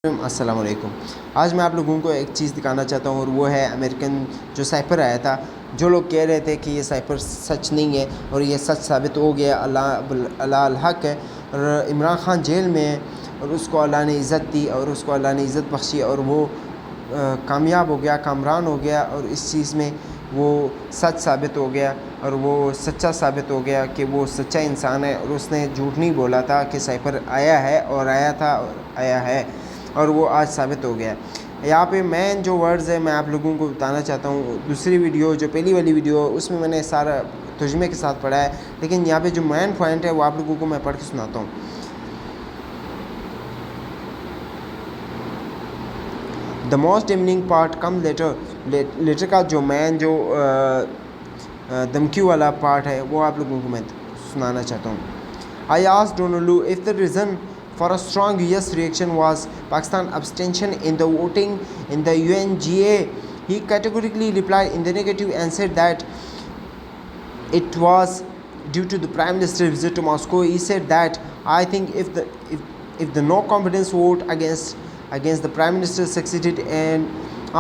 अस्सलाम वालेकुम। आज मैं आप लोगों को एक चीज़ दिखाना चाहता हूँ और वो है अमेरिकन जो साइपर आया था। जो लोग कह रहे थे कि ये साइपर सच नहीं है और ये सच साबित हो गया। अल्लाह अल हक है और इमरान खान जेल में है और उसको अल्लाह ने इज़्ज़त दी और उसको अल्लाह ने इज़्ज़त बख्शी और वो कामयाब हो गया, कामरान हो गया और इस चीज़ में वो सच साबित हो गया और वो सच्चा साबित हो गया कि वो सच्चा इंसान है और उसने झूठ नहीं बोला था कि साइपर आया है और आया था और आया है और वो आज साबित हो गया। यहाँ पे मेन जो वर्ड्स है मैं आप लोगों को बताना चाहता हूँ। दूसरी वीडियो जो पहली वाली वीडियो उसमें मैंने सारा तर्जुमे के साथ पढ़ा है, लेकिन यहाँ पे जो मेन पॉइंट है वो आप लोगों को मैं पढ़ के सुनाता हूँ। The most demeaning part come letter का जो मेन जो धमकी वाला पार्ट है वो आप लोगों को मैं सुनाना चाहता हूँ। I asked Donald if the reason for a strong US reaction was Pakistan abstention in the voting in the UNGA. He categorically replied in the negative and said that it was due to the Prime Minister's visit to Moscow. He said that I think if the no confidence vote against the Prime Minister succeeded, and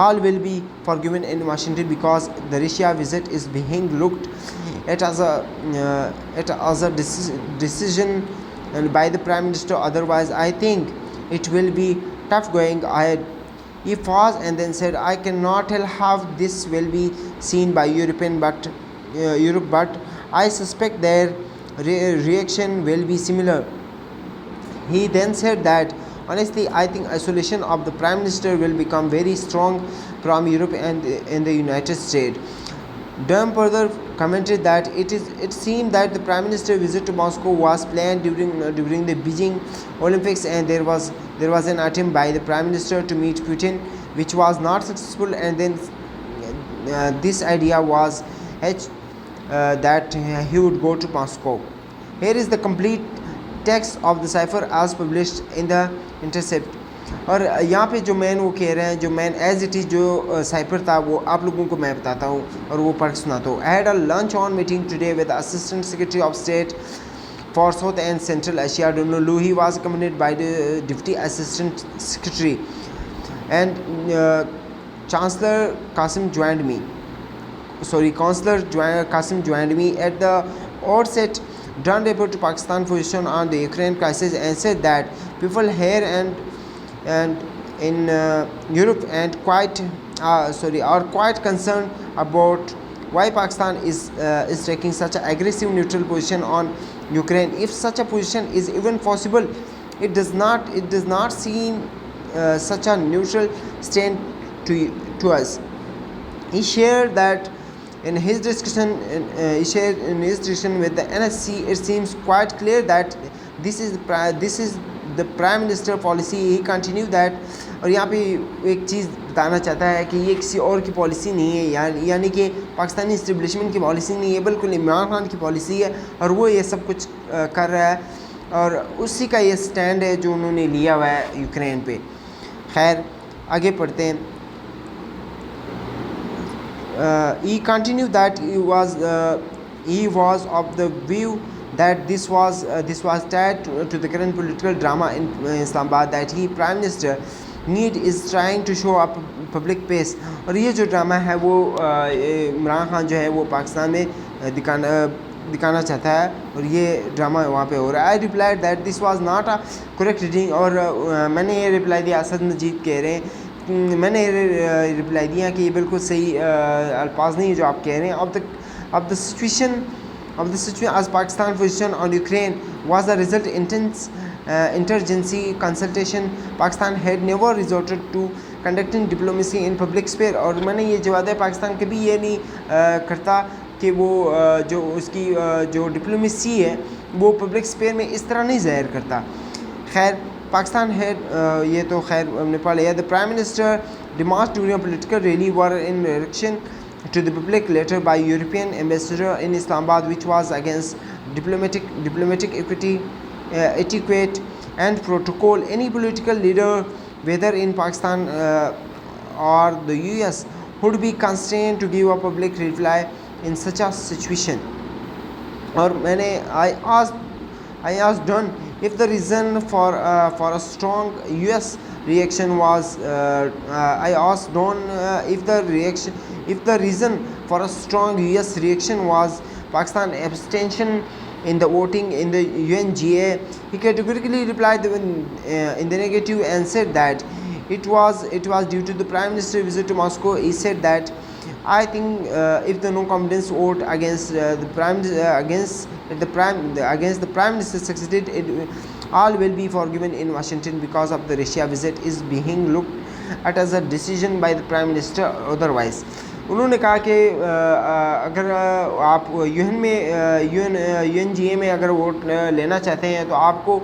all will be forgiven in Washington because the Russia visit is being looked at as a decision and by the Prime Minister. Otherwise, I think it will be tough going ahead. He paused and then said, I cannot tell how this will be seen by Europe, but I suspect their reaction will be similar. He then said that, honestly, I think isolation of the Prime Minister will become very strong from Europe and in the United States. Durham further commented that it seemed that the Prime Minister's visit to Moscow was planned during the Beijing Olympics, and there was an attempt by the Prime Minister to meet Putin, which was not successful, and then this idea was hatched that he would go to Moscow. Here is the complete text of the cipher as published in the Intercept. और यहाँ पे जो man वो कह रहे हैं, जो man as it is जो साइपर था वो आप लोगों को मैं बताता हूँ और वो पढ़ सुनाता हूँ. I had a lunch on meeting today with assistant secretary of state for South and Central Asia, Donald Lu. He was accompanied by the Deputy Assistant Secretary, and Chancellor Qasim joined me. Councillor Qasim joined me at the outset. Done report to Pakistan position on the Ukraine crisis and said that people here and in Europe and are quite concerned about why Pakistan is taking such an aggressive neutral position on Ukraine. If such a position is even possible, it does not seem such a neutral stand to us. He shared that in his discussion with the NSC, it seems quite clear that this is the Prime Minister policy. He continued that, और यहाँ पे एक चीज़ बताना चाहता है कि ये किसी और की पॉलिसी नहीं है, यानी कि पाकिस्तानी इस्टेब्लिशमेंट की पॉलिसी नहीं है, बिल्कुल इमरान खान की पॉलिसी है और वो ये सब कुछ कर रहा है और उसी का ये स्टैंड है जो उन्होंने लिया हुआ है यूक्रेन पे. खैर आगे पढ़ते हैं. He continued that he was of the view that this was tied to the current political drama in Islamabad, that he Prime Minister need is trying to show up public pace. और ये जो drama है वो इमरान खान जो है वो पाकिस्तान में दिखाना चाहता है और ये ड्रामा वहाँ पे हो रहा है. I replied that this was not a correct reading, और मैंने ये रिप्लाई दिया. असद मजीद कह रहे हैं, मैंने रिप्लाई दिया कि ये बिल्कुल सही अल्फाज नहीं है जो आप कह रहे हैं. अब the situation as Pakistan position on Ukraine was the result intense interagency consultation. Pakistan had never resorted to conducting diplomacy in public sphere. और मैंने ये जवाब दिया, पाकिस्तान कभी ये नहीं करता कि वो जो उसकी जो डिप्लोमेसी है वो पब्लिक स्पेयर में इस तरह नहीं ज़ाहिर करता. खैर पाकिस्तान है ये तो खैर हमने पढ़ लिया. The prime minister remarks during a political rally were in reaction to the public letter by European ambassador in Islamabad, which was against diplomatic etiquette and protocol. Any political leader, whether in Pakistan or the US, would be constrained to give a public reply in such a situation. और मैंने I asked Dunn if the reason for a strong US reaction was I asked Don if the reason for a strong US reaction was Pakistan abstention in the voting in the UNGA. He categorically replied in the negative and said that it was due to the Prime Minister visit to Moscow. He said that I think if the no confidence vote against the Prime Minister succeeded, all will be forgiven in Washington because of the Russia visit is being looked at as a decision by the Prime Minister otherwise. उन्होंने कहा कि अगर आप UN में UNGA में अगर vote लेना चाहते हैं तो आपको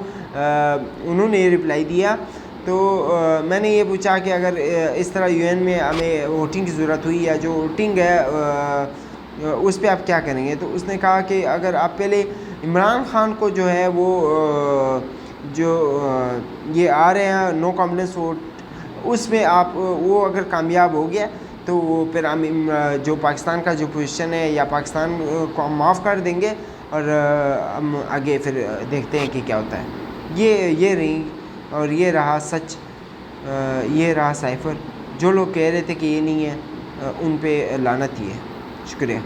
उन्होंने ये रिप्लाई दिया। तो मैंने ये पूछा कि अगर इस तरह यूएन में हमें वोटिंग की ज़रूरत हुई या जो वोटिंग है उस पर आप क्या करेंगे। तो उसने कहा कि अगर आप पहले इमरान खान को जो है वो जो ये आ रहे हैं नो कॉन्फिडेंस वोट उसमें आप वो अगर कामयाब हो गया तो फिर हम जो पाकिस्तान का जो पोजीशन है या पाकिस्तान को हम माफ़ कर देंगे और हम आगे फिर देखते हैं कि क्या होता है। ये रही और ये रहा सच, ये रहा साइफ़र। जो लोग कह रहे थे कि ये नहीं है उन पे लानत ही है। शुक्रिया।